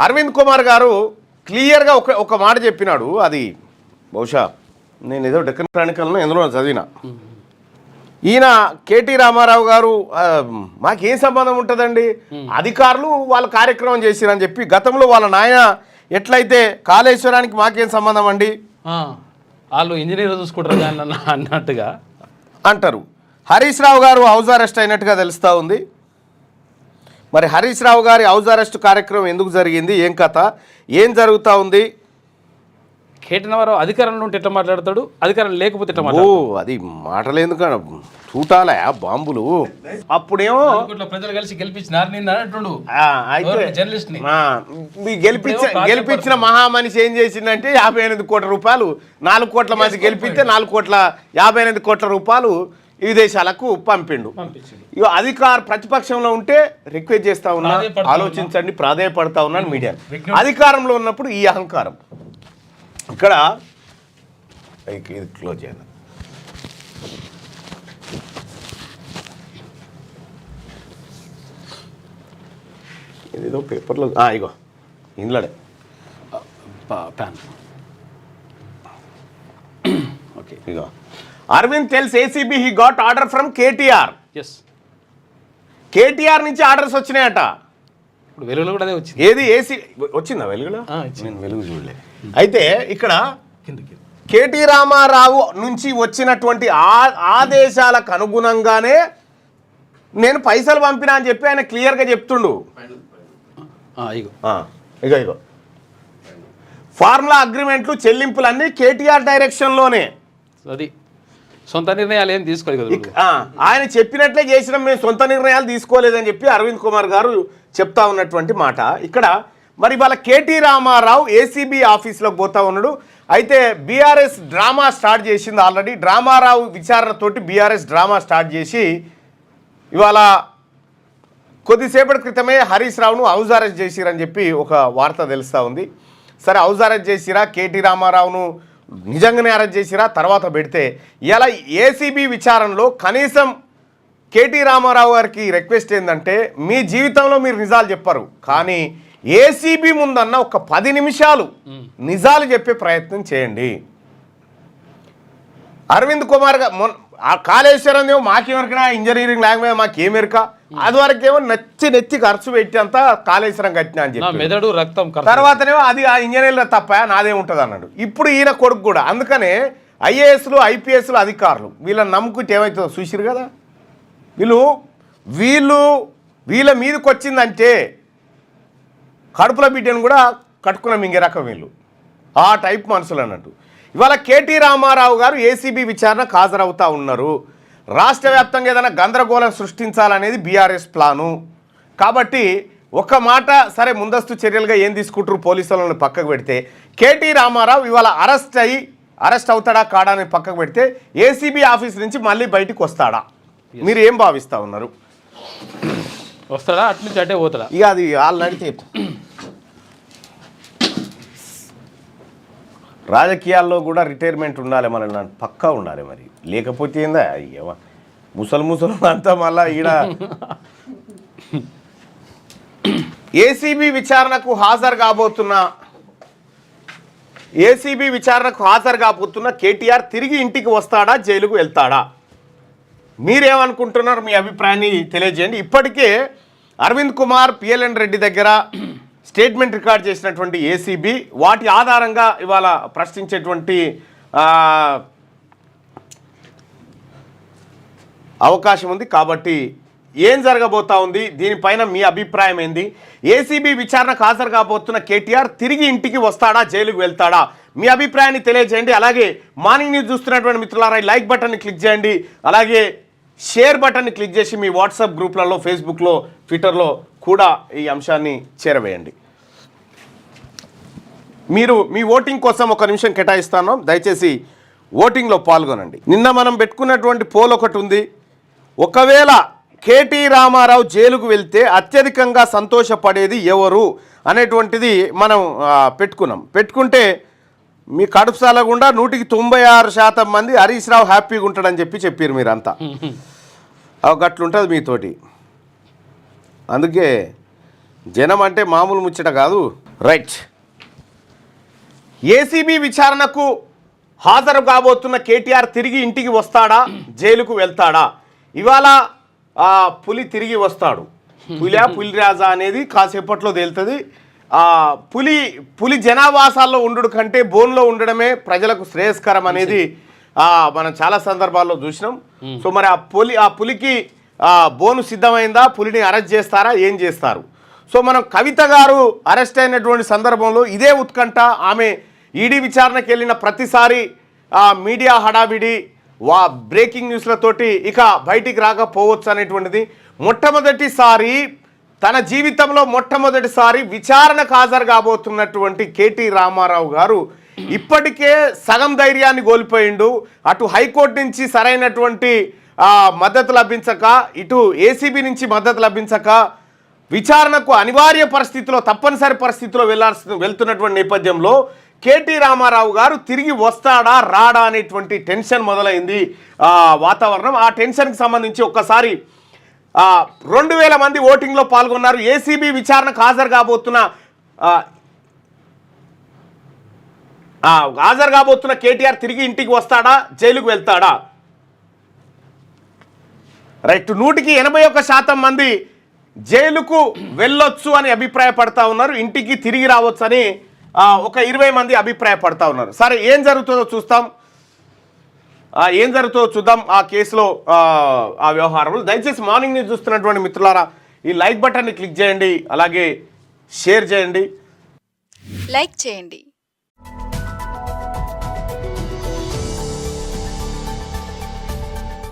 అరవింద్ కుమార్ గారు క్లియర్గా ఒక మాట చెప్పినాడు. అది బహుశా నేను ఏదో డెక్కన్ క్రానికల్లో ఎందులో చదివిన. ఈయన కేటీ రామారావు గారు మాకేం సంబంధం ఉంటుందండి, అధికారులు వాళ్ళ కార్యక్రమం చేసిరని చెప్పి, గతంలో వాళ్ళ నాయన ఎట్లయితే కాళేశ్వరానికి మాకేం సంబంధం అండి, వాళ్ళు ఇంజనీర్ చూసుకుంటారు అన్నట్టుగా అంటారు. హరీష్ రావు గారు హౌస్ అరెస్ట్ అయినట్టుగా తెలుస్తూ ఉంది. మరి హరీష్ రావు గారి హౌస్ అరెస్ట్ కార్యక్రమం ఎందుకు జరిగింది, ఏం కథ, ఏం జరుగుతూ ఉంది? కేటీఆర్ అధికారంలో ఉంటే ఎట్లా మాట్లాడతాడు, అధికారం లేకపోతే ఎట్లా మాట్లాడతాడు? అది మాటలు ఎందుకన్నా చూటాలా బాంబులు. అప్పుడేమో ప్రజలు కలిసి గెలిపించినారు నిన్న అంటుండు. అయితే జర్నలిస్ట్ గెలిపించిన మహామనిషి ఏం చేసిందంటే 58 కోట్ల రూపాయలు, 4 కోట్ల మంది గెలిపిస్తే 4,58 కోట్ల రూపాయలు విదేశాలకు పంపిండు. ఇక ప్రతిపక్షంలో ఉంటే రిక్వెస్ట్ చేస్తా ఉన్నా, ఆలోచించండి, ప్రాధాయపడతా ఉన్నాను మీడియా. అధికారంలో ఉన్నప్పుడు ఈ అహంకారం. ఇక్కడ ఇది క్లోజ్ చేయాలి. ఇదేదో పేపర్లో ఇగో ఇందులోనే ప్యాన్. ఓకే, ఇగో Arvind tells ACB he got order from KTR. KTR నుంచి ఆర్డర్స్ వచ్చినాయట. ఇప్పుడు వెలుగులో కూడా అదే వచ్చింది. ఏది ఏసీ వచ్చిందా వెలుగులో? నేను వెలుగు చూడలే. అయితే ఇక్కడ కేటీ రామారావు నుంచి వచ్చినటువంటి ఆదేశాలకు అనుగుణంగానే నేను పైసలు పంపినా అని చెప్పి ఆయన క్లియర్గా చెప్తుండు. ఇగో ఫార్ములా అగ్రిమెంట్లు చెల్లింపులన్నీ కేటీఆర్ డైరెక్షన్లోనే. అది సొంత నిర్ణయాలు ఏం తీసుకోలేదు. ఆయన చెప్పినట్లే చేసినాం, మేము సొంత నిర్ణయాలు తీసుకోలేదని చెప్పి అరవింద్ కుమార్ గారు చెప్తా ఉన్నటువంటి మాట. ఇక్కడ మరి వాళ్ళ కేటీ రామారావు ఏసీబీ ఆఫీస్లోకి పోతా ఉన్నాడు. అయితే బీఆర్ఎస్ డ్రామా స్టార్ట్ చేసింది ఆల్రెడీ. డ్రామారావు విచారణతోటి బీఆర్ఎస్ డ్రామా స్టార్ట్ చేసి ఇవాళ కొద్దిసేపటి క్రితమే హరీష్ రావును హౌస్ అరెస్ట్ చేసిరని చెప్పి ఒక వార్త తెలుస్తూ ఉంది. సరే, హౌస్ అరెస్ట్ చేసిరా, కేటీ రామారావును నిజంగానే అరెస్ట్ చేసిరా, తర్వాత పెడితే ఇలా ఏసీబీ విచారణలో కనీసం కేటీ రామారావు గారికి రిక్వెస్ట్ ఏంటంటే, మీ జీవితంలో మీరు నిజాలు చెప్పరు, కానీ ఏసీబీ ముందన్న ఒక 10 నిమిషాలు నిజాలు చెప్పే ప్రయత్నం చేయండి. అరవింద్ కుమార్ ఆ కాళేశ్వరం ఏమో మాకేమెరకనా, ఇంజనీరింగ్ లాంగ్వేజ్ మాకేమెరక, అది వరకేమో నెత్తి ఖర్చు పెట్టి అంతా కాళేశ్వరం కట్టినా అని చెప్పి మెదడు రక్తం, తర్వాతనేమో అది ఆ ఇంజనీర్ల తప్ప నాదే ఉంటుంది అన్నాడు. ఇప్పుడు ఈయన కొడుకు కూడా. అందుకనే ఐఏఎస్లు ఐపీఎస్లు అధికారులు వీళ్ళని నమ్ముకుంటే ఏమవుతుందో చూసిరు కదా. వీళ్ళ మీదకి వచ్చిందంటే కడుపుల బిడ్డను కూడా కట్టుకున్న మింగే రకం వీళ్ళు, ఆ టైప్ మనుషులు అన్నట్టు. ఇవాళ కేటీ రామారావు గారు ఏసీబీ విచారణకు హాజరవుతూ ఉన్నారు. రాష్ట్ర వ్యాప్తంగా ఏదైనా గందరగోళం సృష్టించాలనేది బీఆర్ఎస్ ప్లాను. కాబట్టి ఒక మాట సరే, ముందస్తు చర్యలుగా ఏం తీసుకుంటారు పోలీసులను పక్కకు పెడితే, కేటీ రామారావు ఇవాళ అరెస్ట్ అవుతాడా కాడా అని పక్కకు పెడితే ఏసీబీ ఆఫీస్ నుంచి మళ్ళీ బయటికి వస్తాడా, మీరు ఏం భావిస్తూ ఉన్నారు? వస్తాడా, అటు నుంచి అటే పోతాడా? ఇక అది వాళ్ళు నడితే రాజకీయాల్లో కూడా రిటైర్మెంట్ ఉండాలి, మన పక్కా ఉండాలి. మరి లేకపోతే ఏందా ముసలు అంతా మళ్ళా ఈడ ఏసీబీ విచారణకు హాజరు కాబోతున్న కేటీఆర్ తిరిగి ఇంటికి వస్తాడా, జైలుకు వెళ్తాడా? మీరేమనుకుంటున్నారు? మీ అభిప్రాయాన్ని తెలియజేయండి. ఇప్పటికే అరవింద్ కుమార్, పిఎల్ఎన్ రెడ్డి దగ్గర స్టేట్మెంట్ రికార్డ్ చేసినటువంటి ఏసీబీ వాటి ఆధారంగా ఇవాళ ప్రశ్నించేటువంటి అవకాశం ఉంది. కాబట్టి ఏం జరగబోతా ఉంది, దీనిపైన మీ అభిప్రాయం ఏంది? ఏసీబీ విచారణకు హాజరు కాబోతున్న కేటీఆర్ తిరిగి ఇంటికి వస్తాడా, జైలుకు వెళ్తాడా? మీ అభిప్రాయాన్ని తెలియజేయండి. అలాగే మార్నింగ్ న్యూస్ చూస్తున్నటువంటి మిత్రులారా, లైక్ బటన్ని క్లిక్ చేయండి. అలాగే షేర్ బటన్ని క్లిక్ చేసి మీ వాట్సాప్ గ్రూప్లలో, ఫేస్బుక్లో, ట్విట్టర్లో కూడా ఈ అంశాన్ని చేరవేయండి. మీరు మీ ఓటింగ్ కోసం 1 నిమిషం కేటాయిస్తాను, దయచేసి ఓటింగ్లో పాల్గొనండి. నిన్న మనం పెట్టుకున్నటువంటి పోల్ ఒకటి ఉంది. ఒకవేళ కేటీ రామారావు జైలుకు వెళ్తే అత్యధికంగా సంతోషపడేది ఎవరు అనేటువంటిది మనం పెట్టుకుంటే మీ కడుపుసాల గుండా 196% మంది హరీష్ రావు హ్యాపీగా ఉంటాడని చెప్పారు మీరంతా. గట్లుంటుంది మీతోటి. అందుకే జనం అంటే మామూలు ముచ్చట కాదు. రైట్. ఏసీబీ విచారణకు హాజరు కాబోతున్న కేటీఆర్ తిరిగి ఇంటికి వస్తాడా, జైలుకు వెళ్తాడా? ఇవాళ పులి వస్తాడు. పులిరాజా అనేది కాసేపట్లో తేలుతుంది. పులి జనావాసాల్లో ఉండు కంటే బోన్లో ఉండడమే ప్రజలకు శ్రేయస్కరం అనేది మనం చాలా సందర్భాల్లో చూసినాం. సో మరి ఆ పులికి బోను సిద్ధమైందా? పులిని అరెస్ట్ చేస్తారా? ఏం చేస్తారు? సో మనం కవిత గారు అరెస్ట్ అయినటువంటి సందర్భంలో ఇదే ఉత్కంఠ. ఆమె ఈడీ విచారణకు వెళ్ళిన ప్రతిసారి మీడియా హడావిడి బ్రేకింగ్ న్యూస్లతోటి ఇక బయటికి రాకపోవచ్చు అనేటువంటిది. మొట్టమొదటిసారి తన జీవితంలో మొట్టమొదటిసారి విచారణకు హాజరు కాబోతున్నటువంటి కేటీ రామారావు గారు ఇప్పటికే సగం ధైర్యాన్ని కోల్పోయిండు. అటు హైకోర్టు నుంచి సరైనటువంటి మద్దతు లభించక, ఇటు ఏసీబీ నుంచి మద్దతు లభించక విచారణకు అనివార్య పరిస్థితిలో, తప్పనిసరి పరిస్థితిలో వెళ్తున్నటువంటి నేపథ్యంలో కేటీ రామారావు గారు తిరిగి వస్తాడా రాడా అనేటువంటి టెన్షన్ మొదలైంది వాతావరణం. ఆ టెన్షన్కి సంబంధించి ఒక్కసారి 2000 మంది ఓటింగ్లో పాల్గొన్నారు. ఏసీబీ విచారణకు హాజరు కాబోతున్న కేటీఆర్ తిరిగి ఇంటికి వస్తాడా, జైలుకు వెళ్తాడా? రైట్. 181% మంది జైలుకు వెళ్ళొచ్చు అని అభిప్రాయపడతా ఉన్నారు. ఇంటికి తిరిగి రావచ్చు అని ఒక 20 మంది అభిప్రాయపడతా ఉన్నారు. సరే, ఏం జరుగుతుందో చూద్దాం. ఆ కేసులో ఆ వ్యవహారంలో. దయచేసి మార్నింగ్ న్యూస్ చూస్తున్నటువంటి మిత్రులారా ఈ లైక్ బటన్ని క్లిక్ చేయండి, అలాగే షేర్ చేయండి, లైక్ చేయండి.